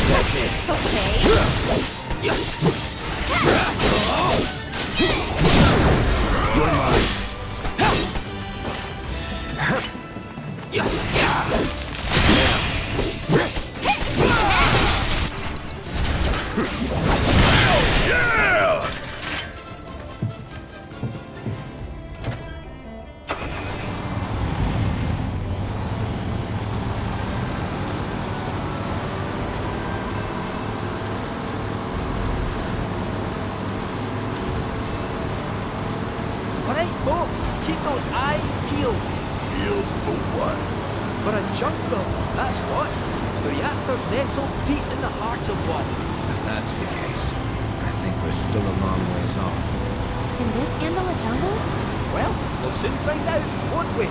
That's it. Okay. You're mine. Alright, folks, keep those eyes peeled. Peeled for what? For a jungle, that's what. The reactor's nestled deep in the heart of one. If that's the case, I think we're still a long ways off. Can this handle a jungle? Well, we'll soon find out, won't we?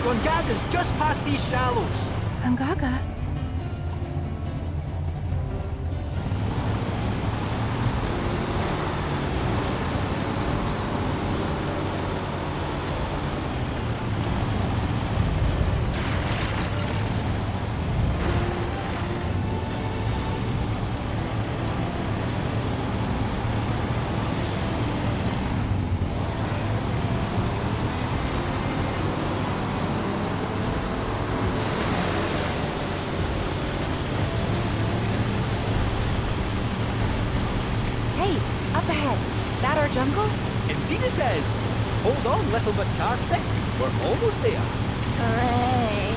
Gongaga's just past these shallows. Gongaga? Hey, up ahead. That our jungle? Indeed it is. Hold on, little Miss Carsick. We're almost there. Hooray.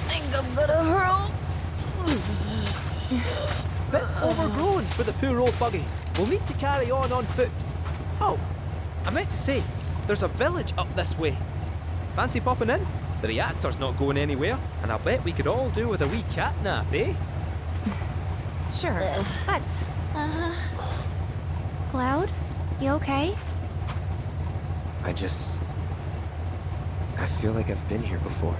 Think I'm gonna hurl. Bit overgrown for the poor old buggy. We'll need to carry on foot. Oh, I meant to say, there's a village up this way. Fancy popping in? The reactor's not going anywhere, and I bet we could all do with a wee cat nap, eh? Sure, let's. Cloud? You okay? I feel like I've been here before.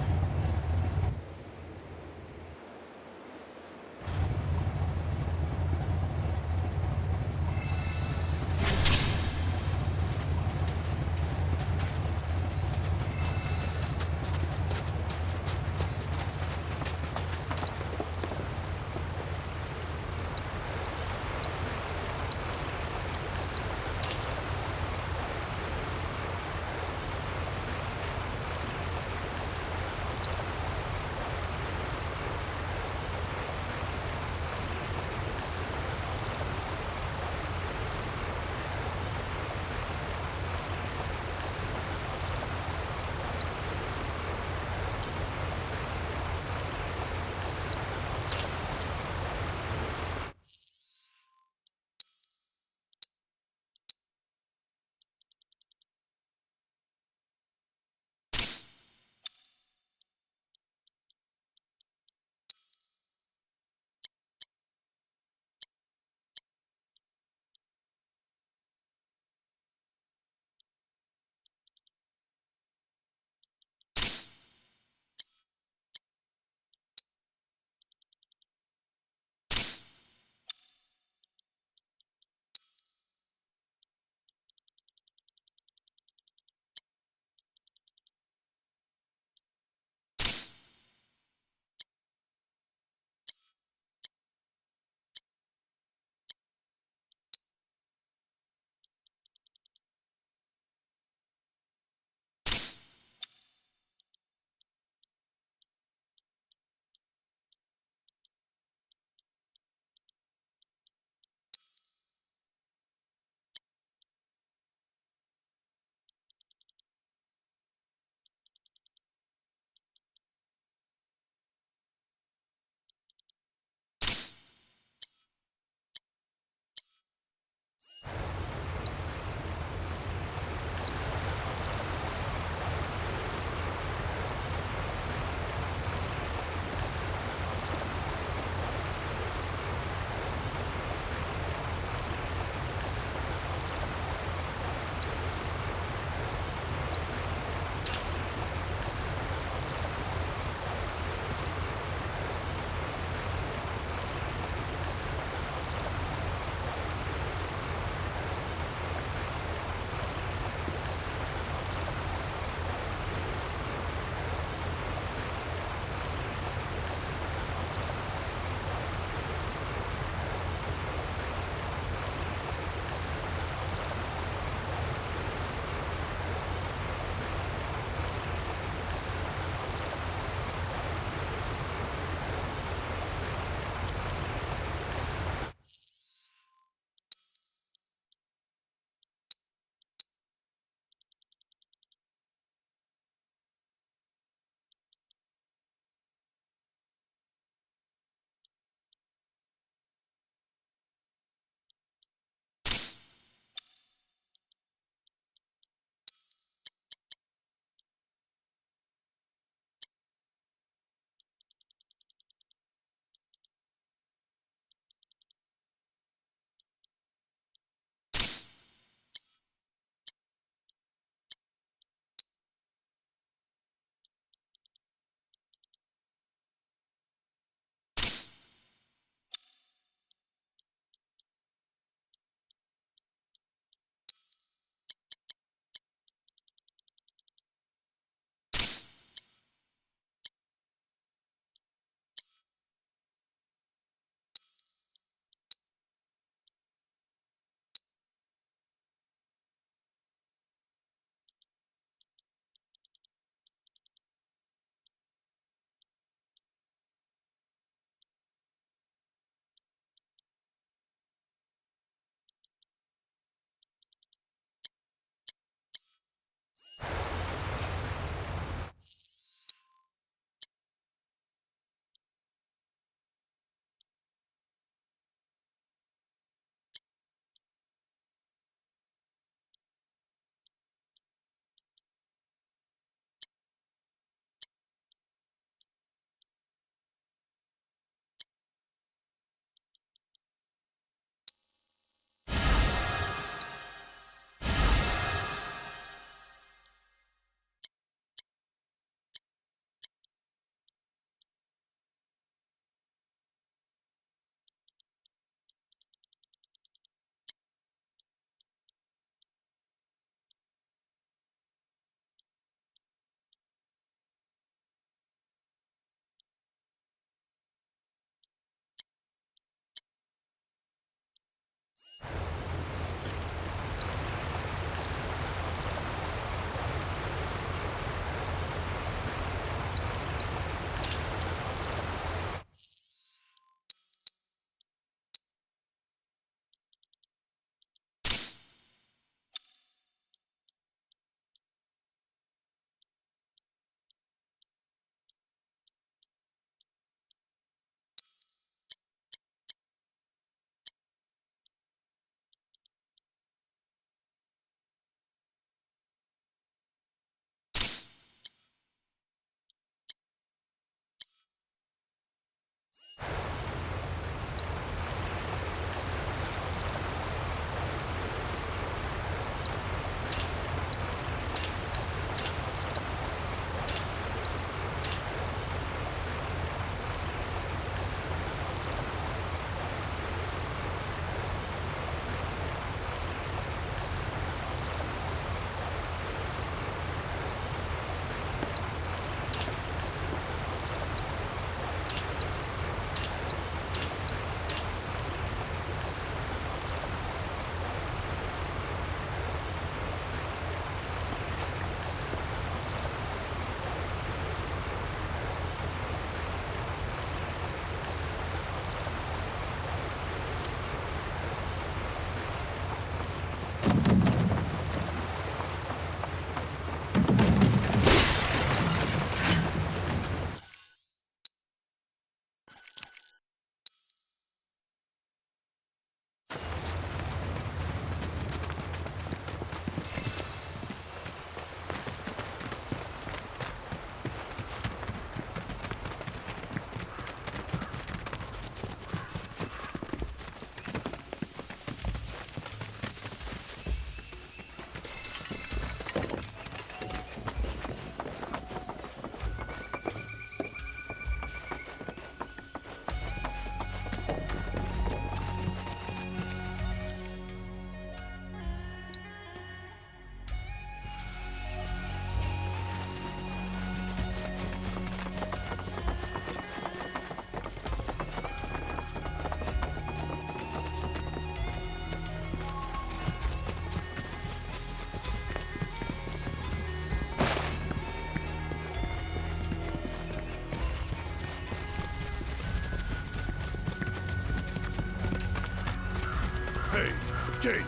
Okay,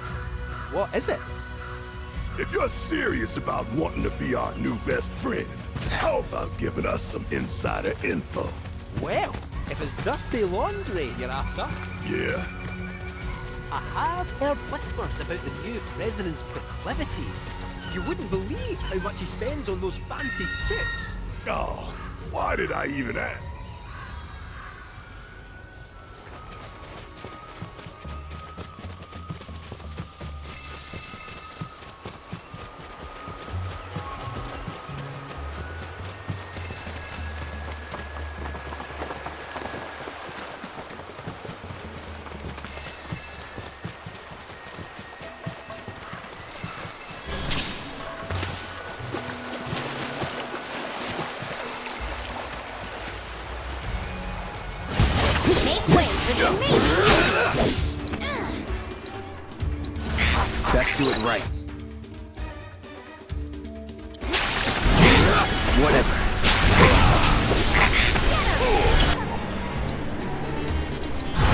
What is it? if you're serious about wanting to be our new best friend, how about giving us some insider info? Well, if it's dirty laundry you're after, Yeah? I have heard whispers about the new president's proclivities. You wouldn't believe how much he spends on those fancy suits. Oh, why did I even ask? Make way for the immersive. Let's do it right. Whatever.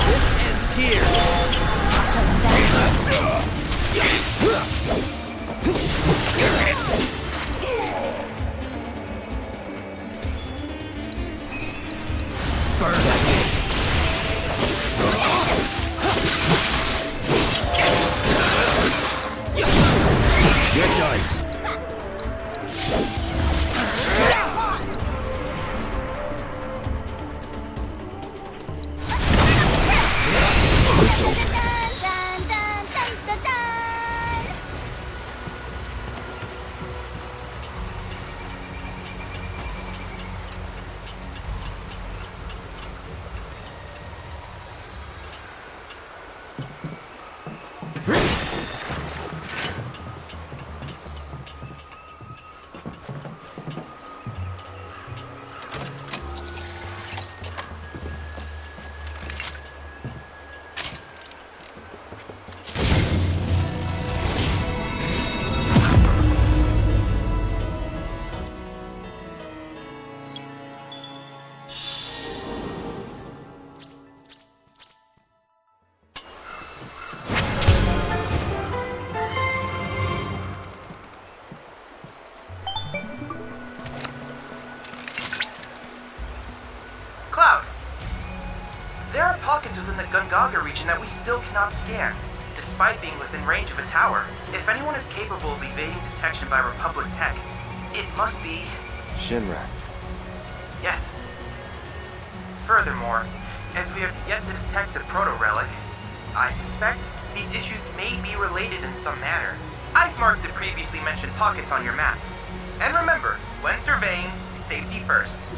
This ends here. Burn that thing. You're done. It's over. Dun, dun, dun, dun, dun. Cloud! There are pockets within the Gongaga region that we still cannot scan, despite being within range of a tower. If anyone is capable of evading detection by Republic tech, it must be... Shinra. yes. Furthermore, as we have yet to detect a proto-relic, I suspect these issues may be related in some manner. I've marked the previously mentioned pockets on your map. And remember, when surveying, safety first.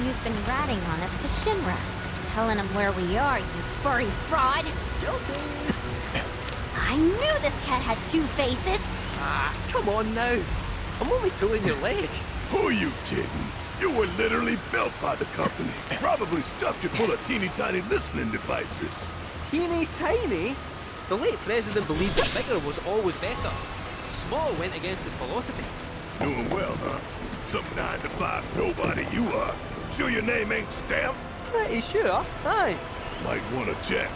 You've been ratting on us to Shinra. Telling him where we are, you furry fraud. Guilty. I knew this cat had two faces. Ah, come on now. I'm only pulling your leg. Who are you kidding? You were literally built by the company. Probably stuffed you full of teeny tiny listening devices. Teeny tiny? The late president believed that bigger was always better. Small went against his philosophy. Doing well, huh? Some 9-to-5 nobody you are. Sure your name ain't stamped? Pretty sure, aye. Might want to check.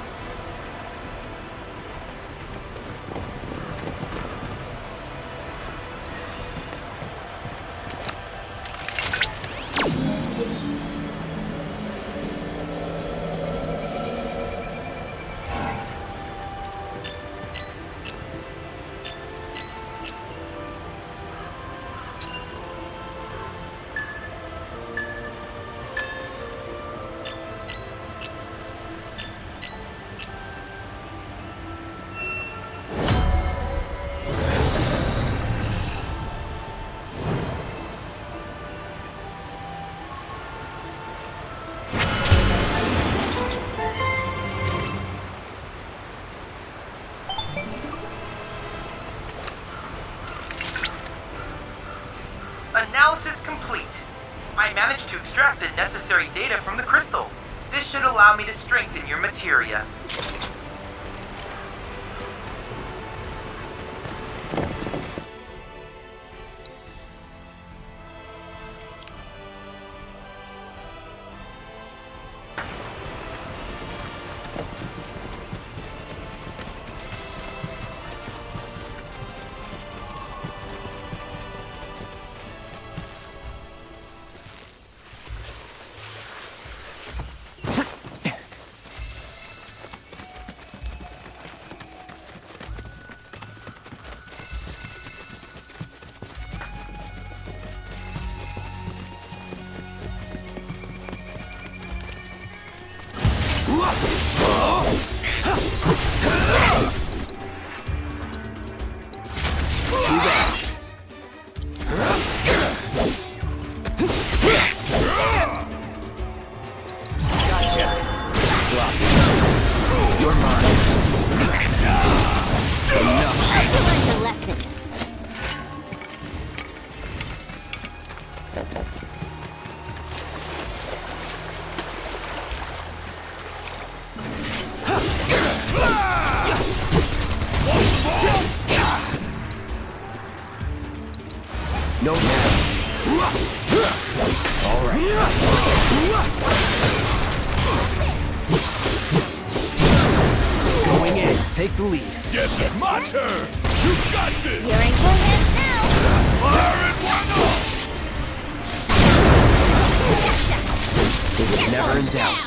Analysis complete. I managed to extract the necessary data from the crystal. This should allow me to strengthen your materia. No match. All right. Going in. Take the lead. Yes, it's my turn. You got this. You're in good hands now. Fire it, why not? It was never in doubt.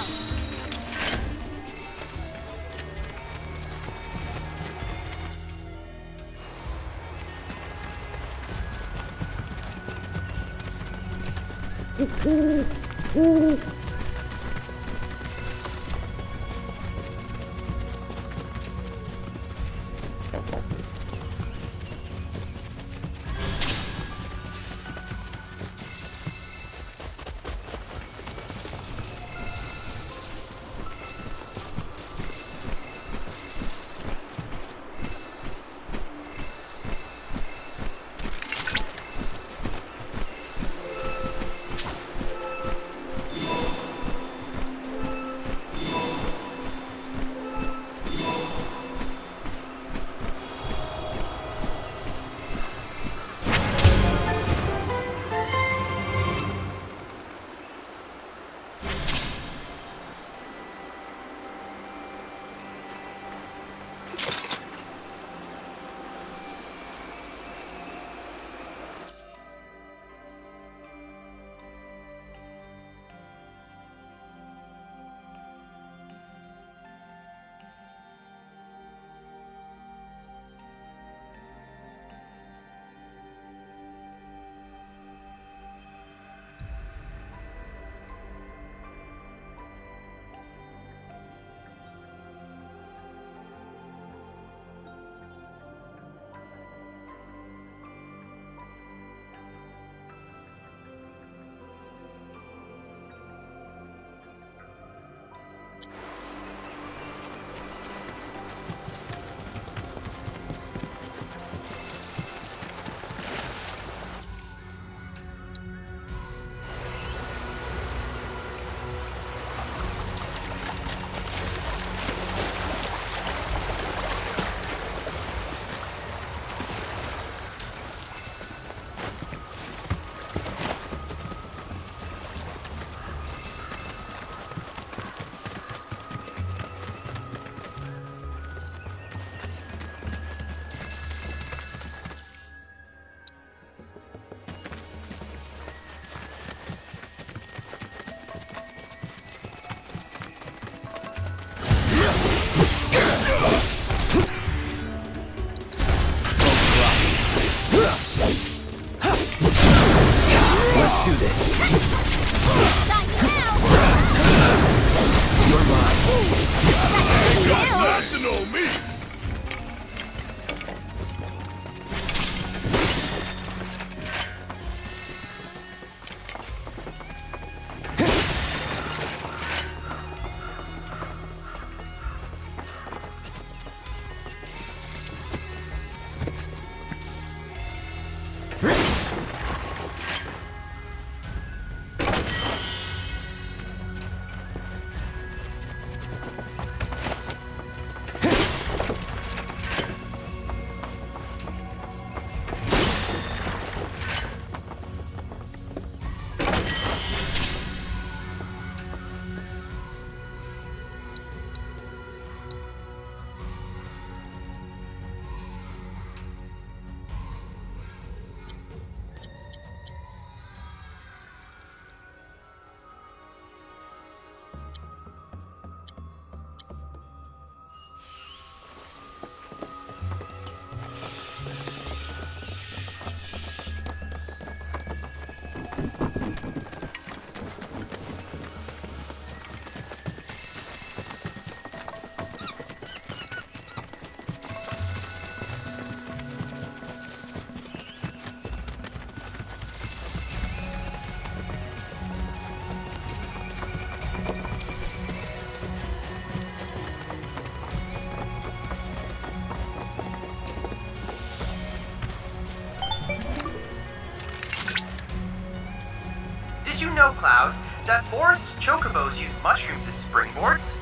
forest chocobos use mushrooms as springboards?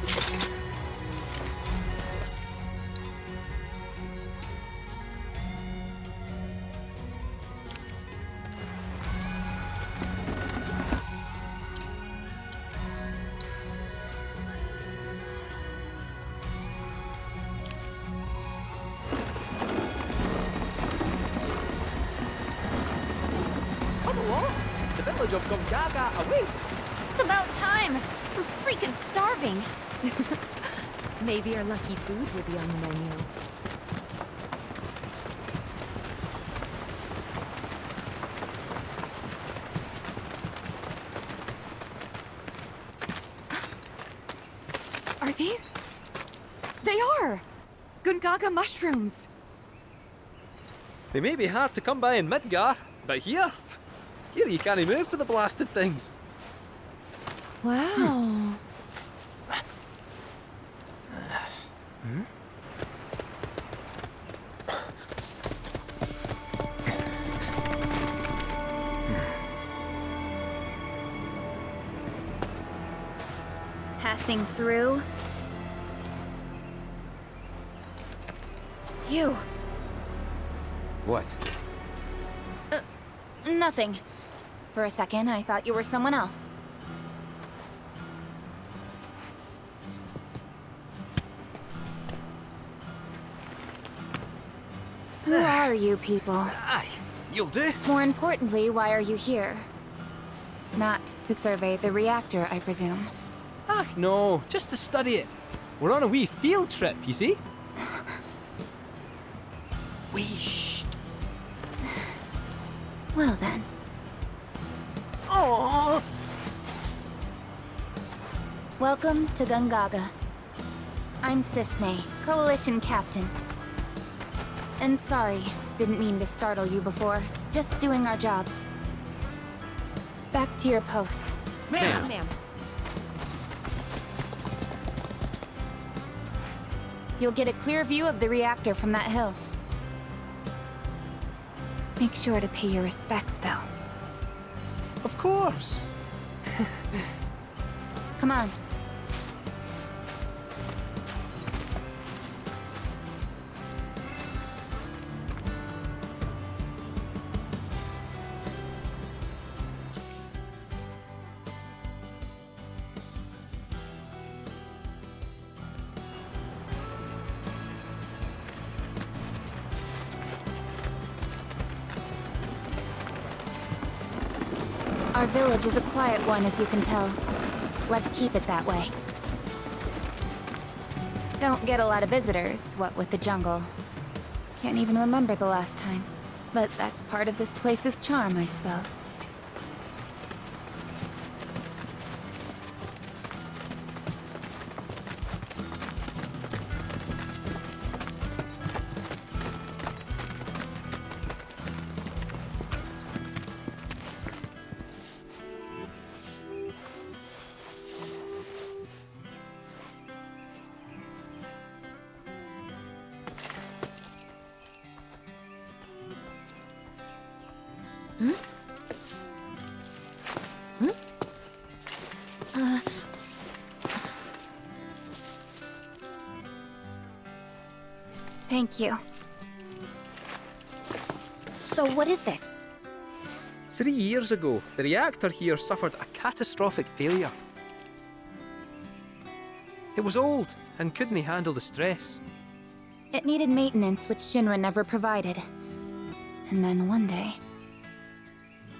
Come along! The village of Gongaga awaits! It's about time. I'm freaking starving. Maybe our lucky food will be on the menu. Are these? They are! Gongaga mushrooms! They may be hard to come by in Midgar, but here you can't move for the blasted things. Wow. Passing through. You. What? Nothing. For a second, I thought you were someone else. Who are you people? Aye, you'll do. More importantly, why are you here? Not to survey the reactor, I presume. Ah, no, just to study it. We're on a wee field trip, you see? Wee shh. Well then. Aww. Welcome to Gongaga. I'm Cisne, Coalition Captain. And sorry, didn't mean to startle you before. Just doing our jobs. Back to your posts. Ma'am. You'll get a clear view of the reactor from that hill. Make sure to pay your respects, though. Of course. Come on. Our village is a quiet one, as you can tell. Let's keep it that way. Don't get a lot of visitors, what with the jungle. Can't even remember the last time. But that's part of this place's charm, I suppose. Thank you. So what is this? 3 years ago, the reactor here suffered a catastrophic failure. It was old and couldn't handle the stress. It needed maintenance, which Shinra never provided. And then one day...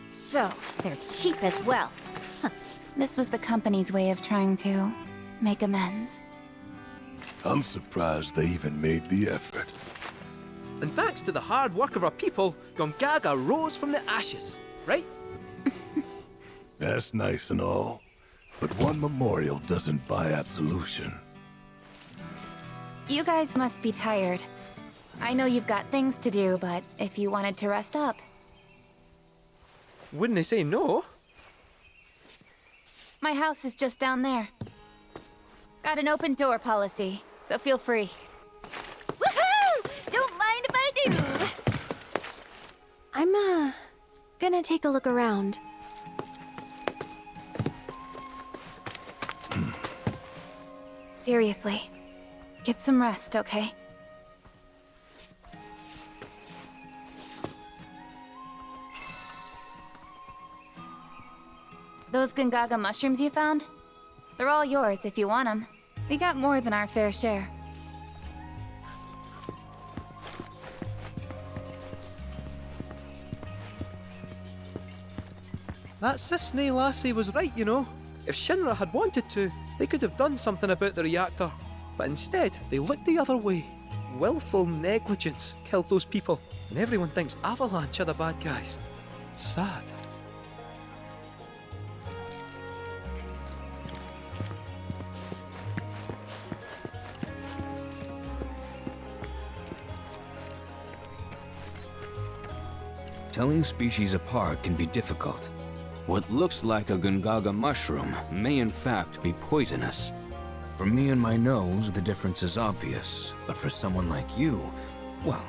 So, they're cheap as well. This was the company's way of trying to make amends. I'm surprised they even made the effort. And thanks to the hard work of our people, Gongaga rose from the ashes, right? That's nice and all, but one memorial doesn't buy absolution. You guys must be tired. I know you've got things to do, but if you wanted to rest up... Wouldn't I say no? My house is just down there. Got an open door policy, so feel free. Woohoo! Don't mind if I do! I'm, gonna take a look around. Seriously. Get some rest, okay? Those Gongaga mushrooms you found? They're all yours if you want them. We got more than our fair share. That Sisney lassie was right, you know. If Shinra had wanted to, they could have done something about the reactor. But instead, they looked the other way. Willful negligence killed those people, and everyone thinks Avalanche are the bad guys. Sad. Telling species apart can be difficult. What looks like a Gongaga mushroom may in fact be poisonous. For me and my nose, the difference is obvious. But for someone like you, well,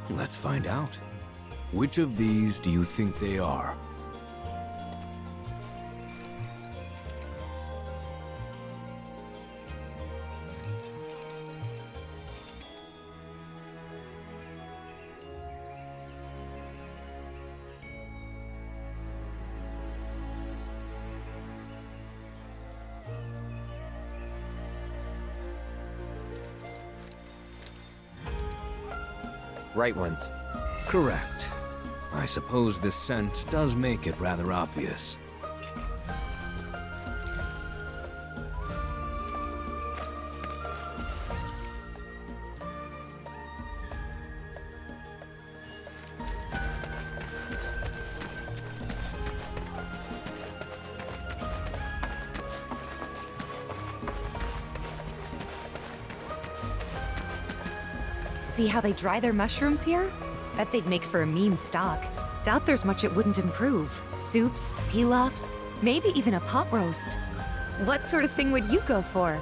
let's find out. Which of these do you think they are? Right ones. Correct. I suppose this scent does make it rather obvious. See how they dry their mushrooms here? Bet they'd make for a mean stock. Doubt there's much it wouldn't improve. Soups, pilafs, maybe even a pot roast. What sort of thing would you go for?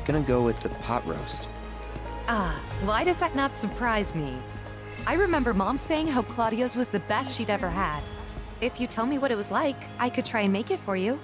Gonna go with the pot roast. Ah, why does that not surprise me? I remember Mom saying how Claudia's was the best she'd ever had. If you tell me what it was like, I could try and make it for you.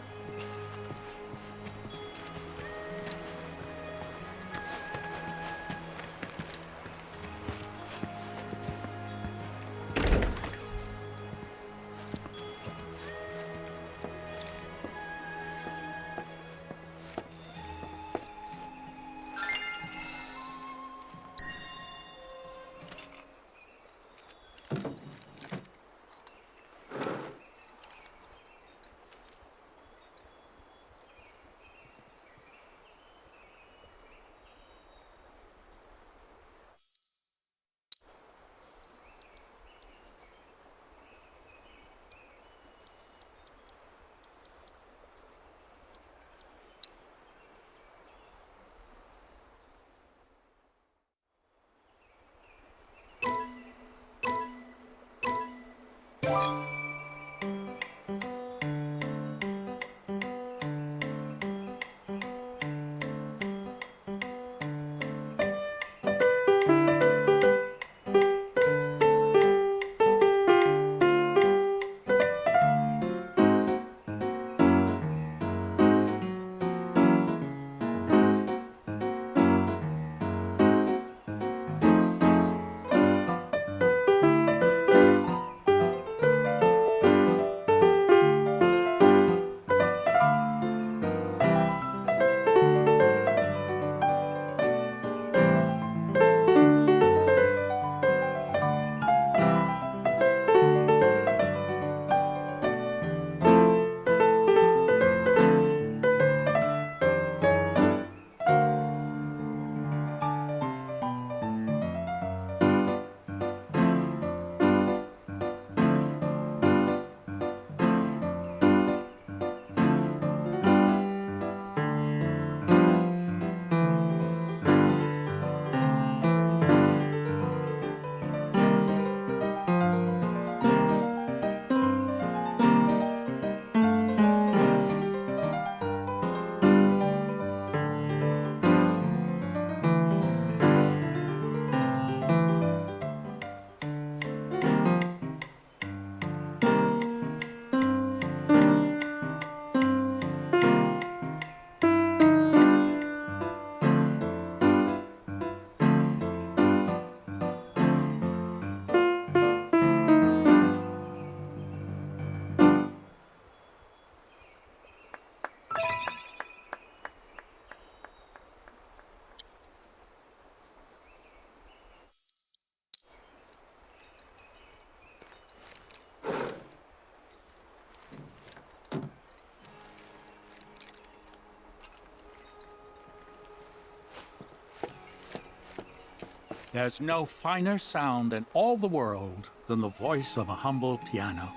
There's no finer sound in all the world than the voice of a humble piano.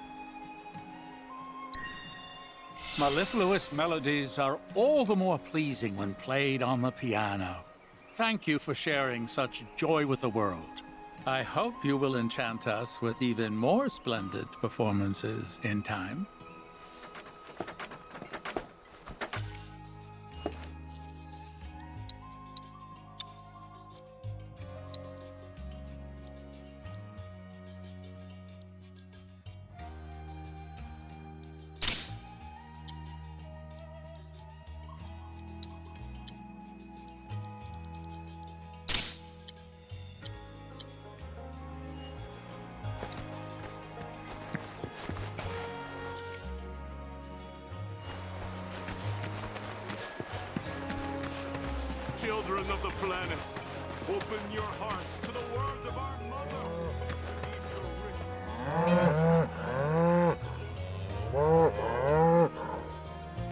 Mellifluous melodies are all the more pleasing when played on the piano. Thank you for sharing such joy with the world. I hope you will enchant us with even more splendid performances in time. Children of the planet, open your hearts to the words of our mother.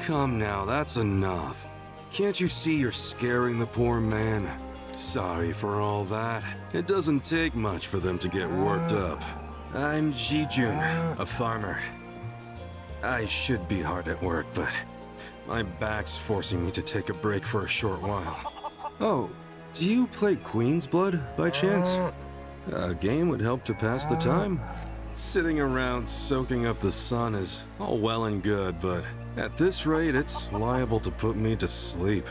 Come now, that's enough. Can't you see you're scaring the poor man? Sorry for all that. It doesn't take much for them to get worked up. I'm Ji-jun, a farmer. I should be hard at work, but my back's forcing me to take a break for a short while. Oh, do you play Queen's Blood by chance? A game would help to pass the time. Sitting around soaking up the sun is all well and good, but at this rate, it's liable to put me to sleep.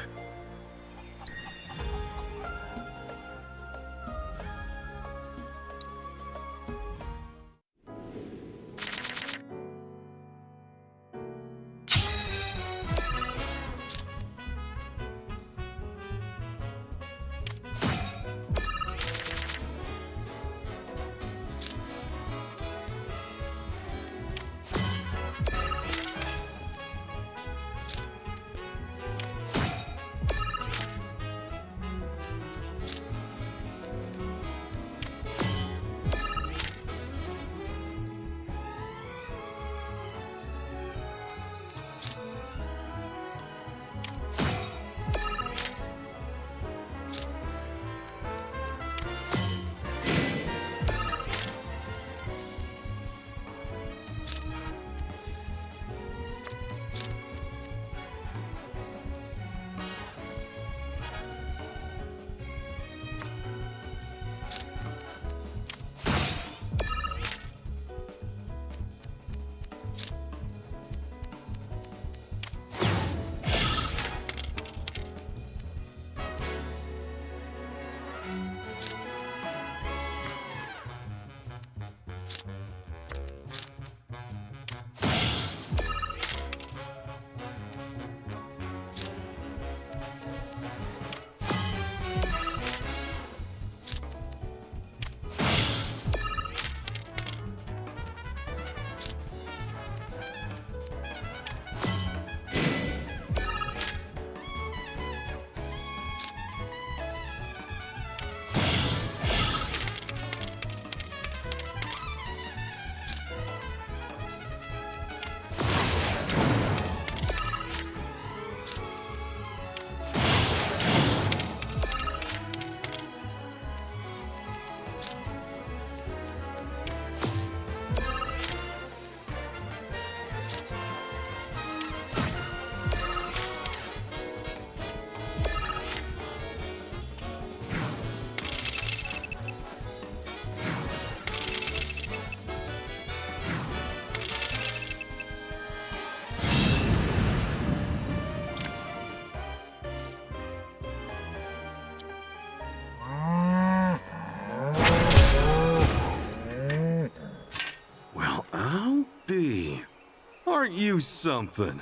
Aren't you something?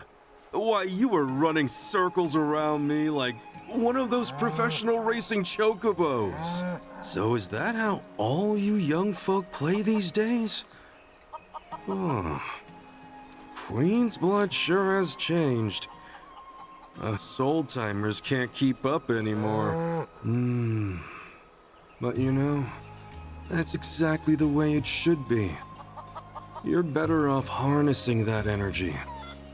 Why, you were running circles around me like one of those professional racing chocobos. So is that how all you young folk play these days? Oh. Queen's Blood sure has changed. Us old-timers can't keep up anymore. But you know, that's exactly the way it should be. You're better off harnessing that energy.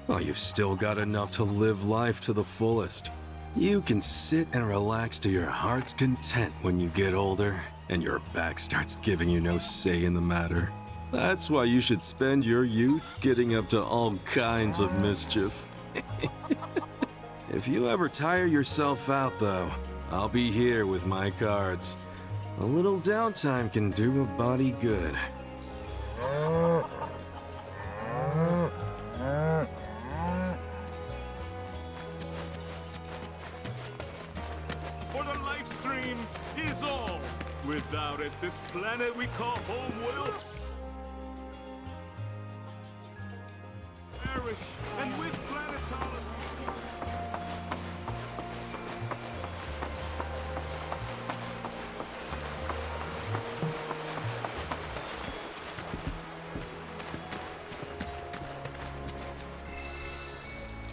While you've still got enough to live life to the fullest. You can sit and relax to your heart's content when you get older. and your back starts giving you no say in the matter. That's why you should spend your youth getting up to all kinds of mischief. If you ever tire yourself out, though, I'll be here with my cards. A little downtime can do a body good. For the live stream is all. Without it, this planet we call home will perish, and with planetology.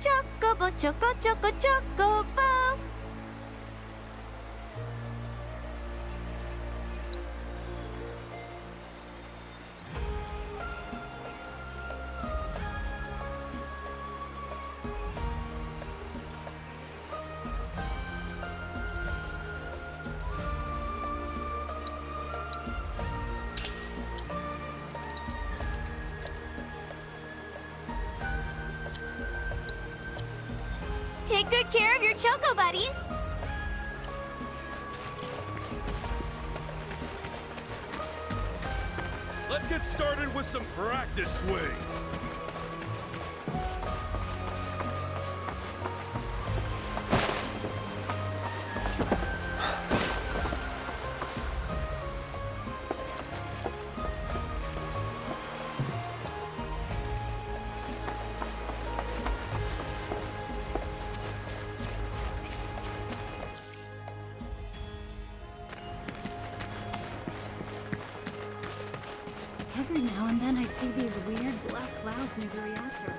Chocobo, choco, choco, chocobo. Take good care of your choco buddies. Let's get started with some practice swings. Every now and then I see these weird black clouds near the reactor.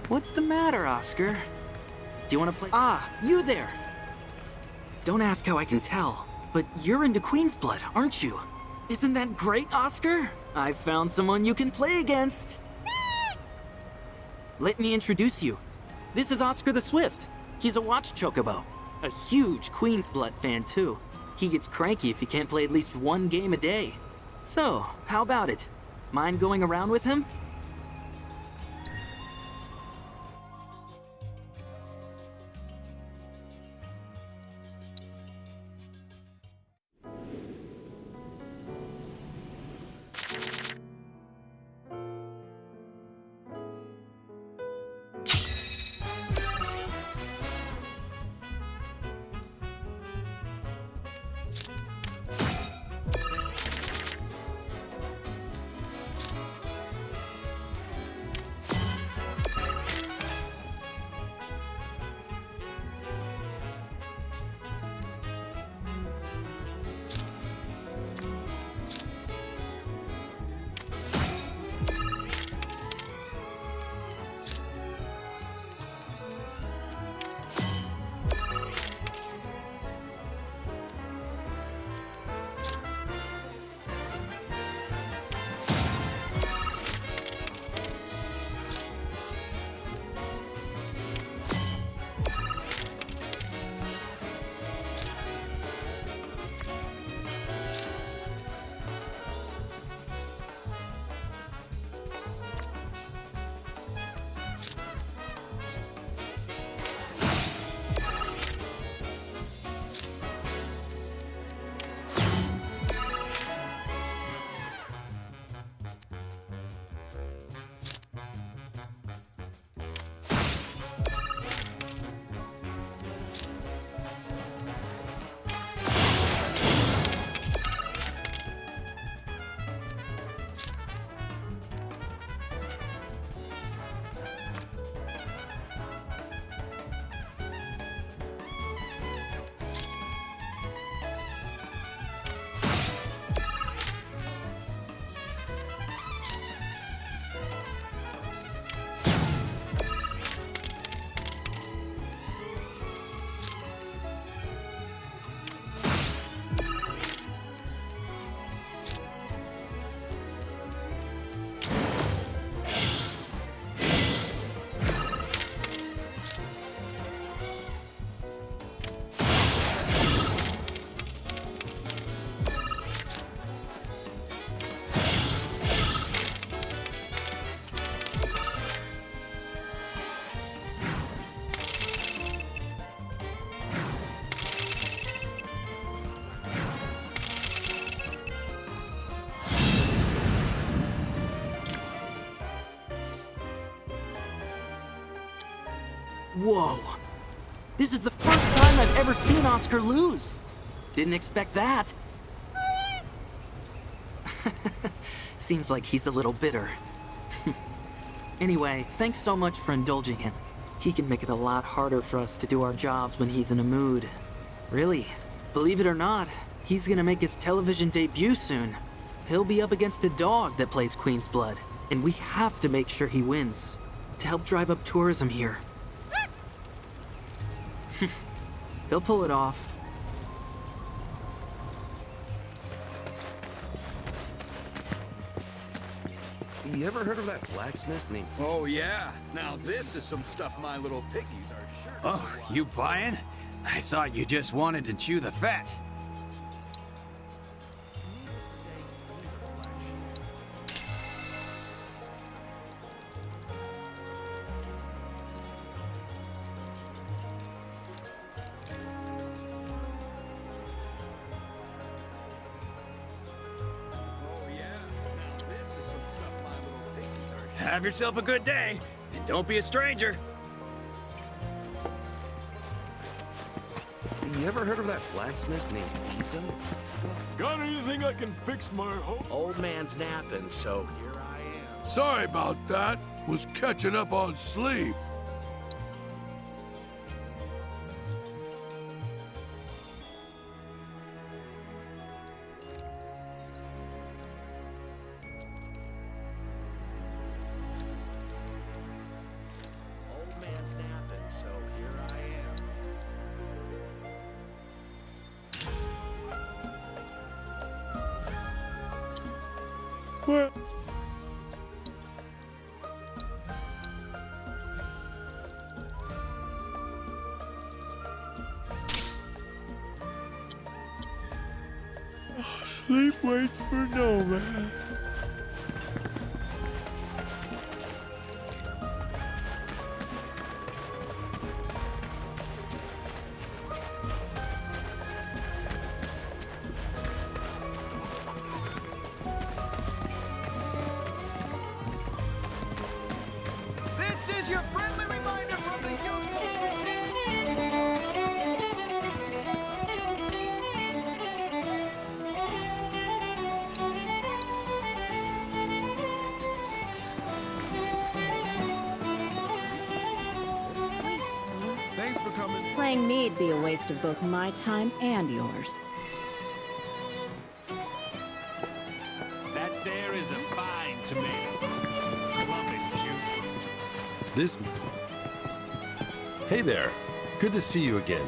What's the matter, Oscar? Do you want to play? Ah, you there! Don't ask how I can tell, but you're into Queen's Blood, aren't you? Isn't that great, Oscar? I've found someone you can play against. Let me introduce you. This is Oscar the Swift. He's a watch chocobo. A huge Queen's Blood fan, too. He gets cranky if he can't play at least one game a day. So, how about it? Mind going around with him? Whoa. This is the first time I've ever seen Oscar lose. Didn't expect that. Seems like he's a little bitter. Anyway, thanks so much for indulging him. He can make it a lot harder for us to do our jobs when he's in a mood. Really, believe it or not, he's gonna make his television debut soon. He'll be up against a dog that plays Queen's Blood, and we have to make sure he wins to help drive up tourism here. He'll pull it off. You ever heard of that blacksmith named... Oh, yeah. Now this is some stuff my little piggies are sure to... Oh, you buying? I thought you just wanted to chew the fat. Have yourself a good day, and don't be a stranger. You ever heard of that blacksmith named VII? Got anything I can fix my home? Old man's napping, so here I am. Sorry about that. Was catching up on sleep. Old man's napping, so here I am. What? Sleep waits for no man. This is your friendly reminder from the Thanks for coming. Playing me'd be a waste of both my time and yours. That there is a fine tomato. Plump and juicy. This... Hey there. Good to see you again.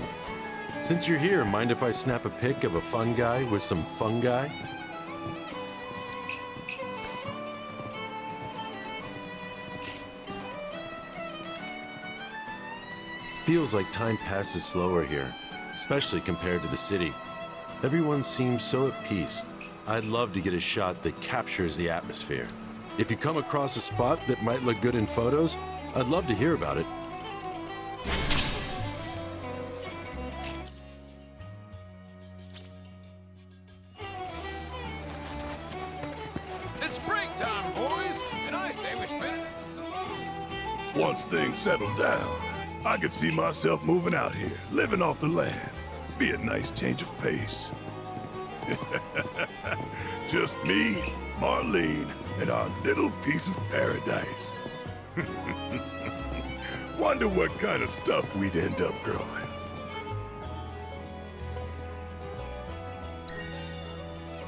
Since you're here, mind if I snap a pic of a fun guy with some fungi? Feels like time passes slower here, especially compared to the city. Everyone seems so at peace. I'd love to get a shot that captures the atmosphere. If you come across a spot that might look good in photos, I'd love to hear about it. It's break time, boys, and I say we spend it in the saloon. Once things settle down, I could see myself moving out here, living off the land. Be a nice change of pace. Just me, Marlene, and our little piece of paradise. Wonder what kind of stuff we'd end up growing.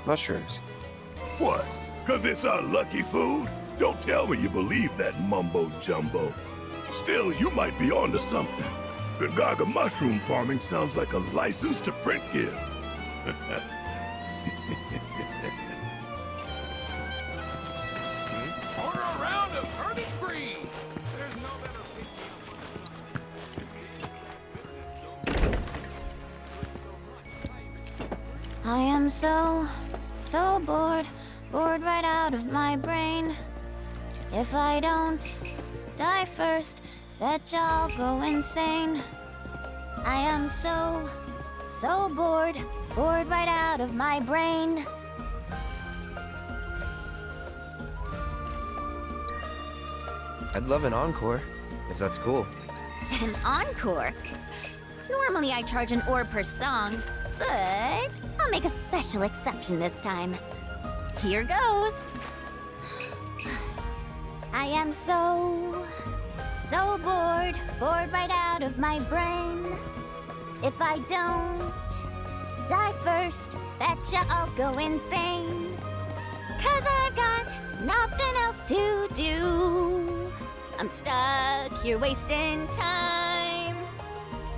Mushrooms. What? 'Cause it's our lucky food? Don't tell me you believe that mumbo-jumbo. Still, you might be onto something. Gongaga mushroom farming sounds like a license to print give. Order a round of Earthy Green. There's no better I am so bored. Bored right out of my brain. If I don't die first, that y'all go insane. I am so bored. Bored right out of my brain. I'd love an encore, if that's cool. An encore? Normally I charge an ore per song, but I'll make a special exception this time. Here goes. I am so bored right out of my brain. If I don't die first, betcha I'll go insane. 'Cause I've got nothing else to do. I'm stuck here wasting time.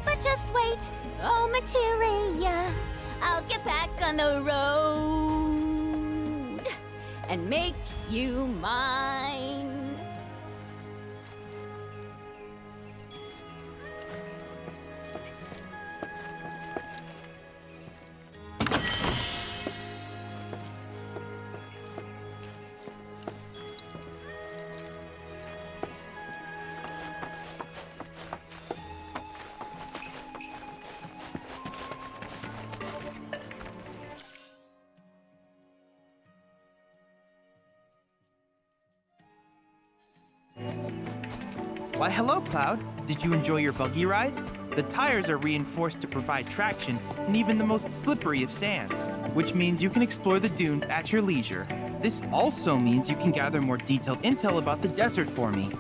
But just wait, oh materia, I'll get back on the road and make you mine. Why, hello, Cloud. Did you enjoy your buggy ride? The tires are reinforced to provide traction in even the most slippery of sands, which means you can explore the dunes at your leisure. This also means you can gather more detailed intel about the desert for me.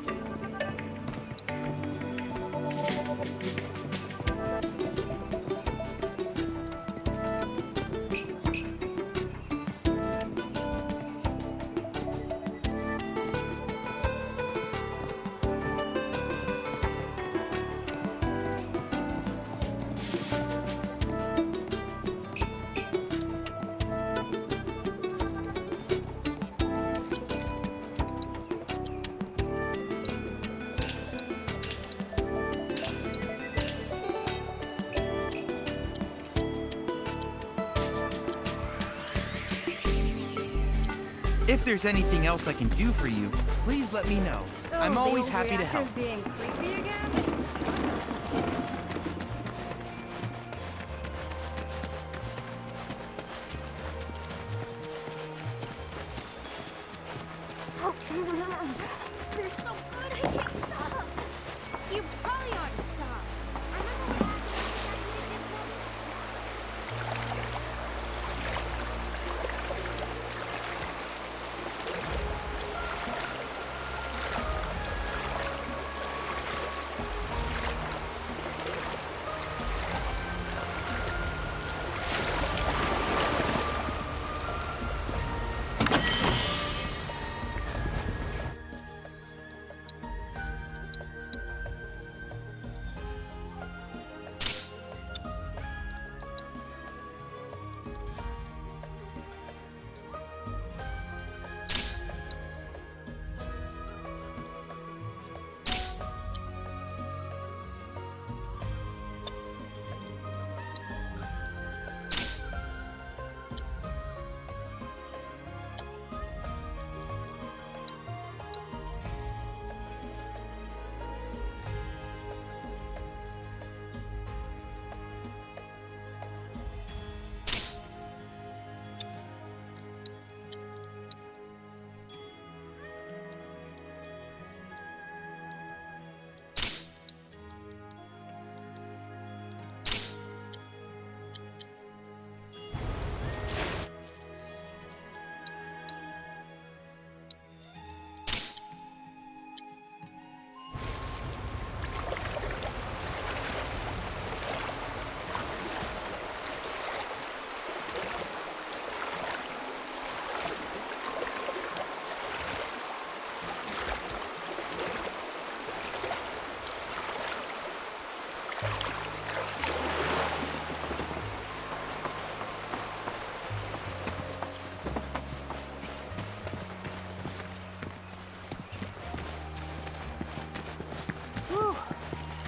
If there's anything else I can do for you, please let me know. I'm always happy to help. Being creepy again? They're so good, I can't stop. You probably ought to stop. Remember when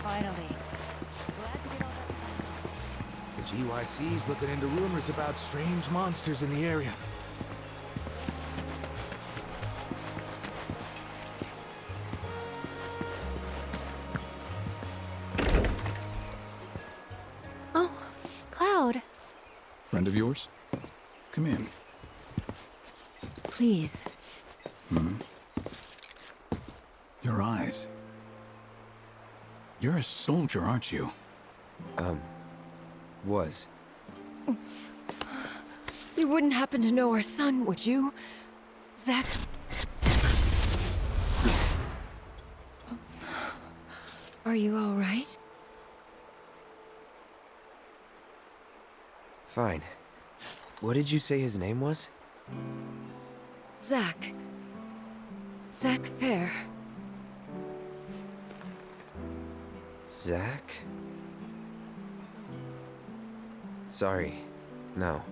Finally. The GYC's looking into rumors about strange monsters in the area. Oh, Cloud. Friend of yours? Come in. Please. Your eyes. You're a soldier, aren't you? Was. You wouldn't happen to know our son, would you? Zack? Are you all right? Fine. What did you say his name was? Zack. Zack Fair. Zack? Sorry. No.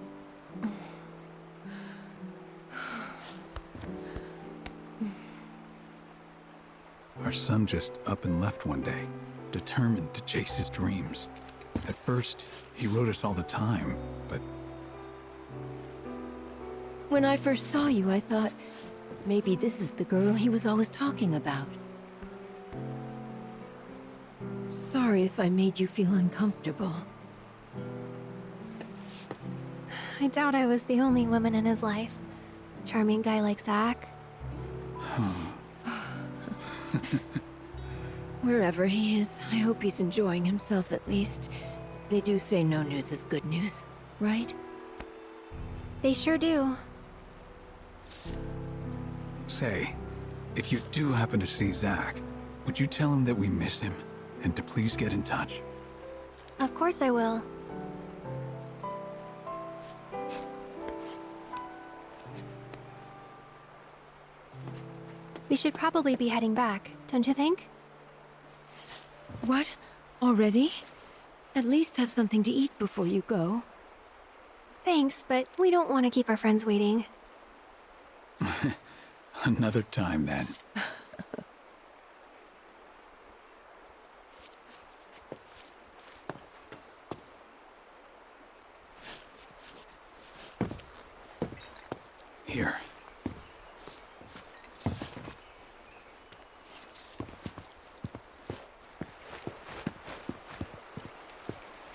Our son just up and left one day, determined to chase his dreams. At first, he wrote us all the time, but When I first saw you, I thought, maybe this is the girl he was always talking about. Sorry if I made you feel uncomfortable. I doubt I was the only woman in his life. Charming guy like Zack. Wherever he is, I hope he's enjoying himself at least. They do say no news is good news, right? They sure do. say, if you do happen to see Zack, would you tell him that we miss him and to please get in touch? Of course I will. We should probably be heading back, don't you think? What? Already? At least have something to eat before you go. Thanks, but we don't want to keep our friends waiting. Another time, then. Here.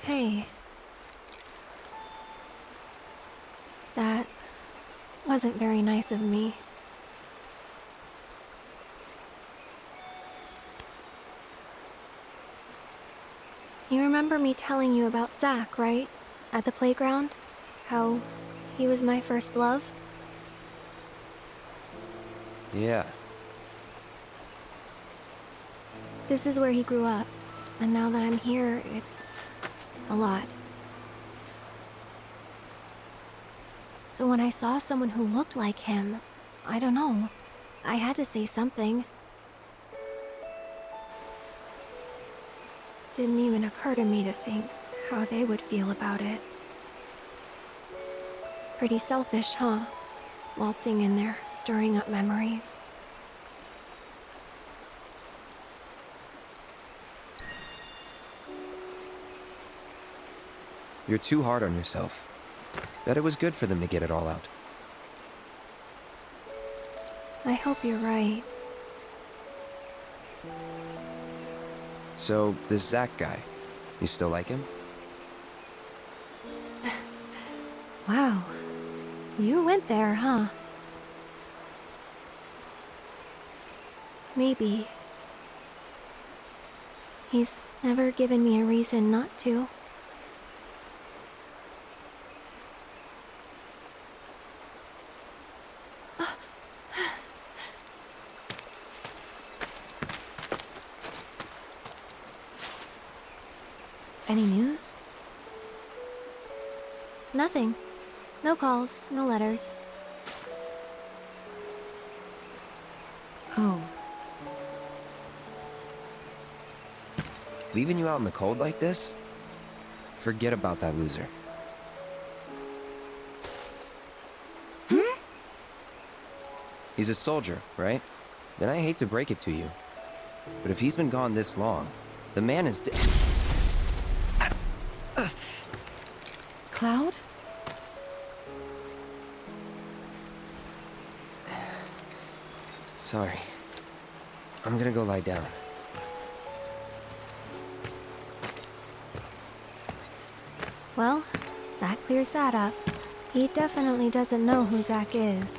Hey. That wasn't very nice of me. You remember me telling you about Zack, right? At the playground? How he was my first love? Yeah. This is where he grew up. And now that I'm here, it's a lot. So when I saw someone who looked like him, I don't know, I had to say something. Didn't even occur to me to think how they would feel about it. Pretty selfish, huh? Waltzing in there, stirring up memories. You're too hard on yourself. Bet it was good for them to get it all out. I hope you're right. So, this Zack guy, you still like him? Wow. You went there, huh? Maybe. He's never given me a reason not to. Any news? Nothing. No calls, no letters. Oh. Leaving you out in the cold like this? Forget about that loser. He's a soldier, right? Then I hate to break it to you. But if he's been gone this long, the man is dead. Cloud? Sorry. I'm gonna go lie down. Well, that clears that up. He definitely doesn't know who Zack is.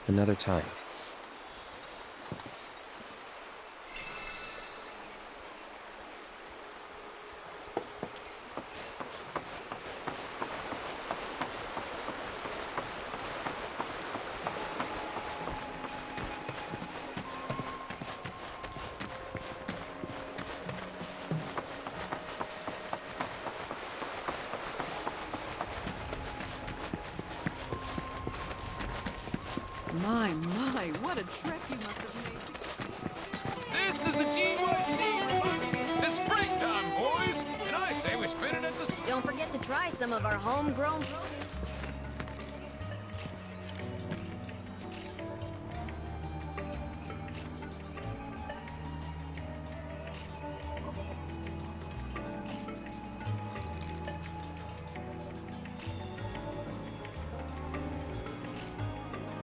Another time. My, what a trek you must have made. This is the GYC Rebirth. It's break time, boys. And I say we spin it at the... Don't forget to try some of our homegrown...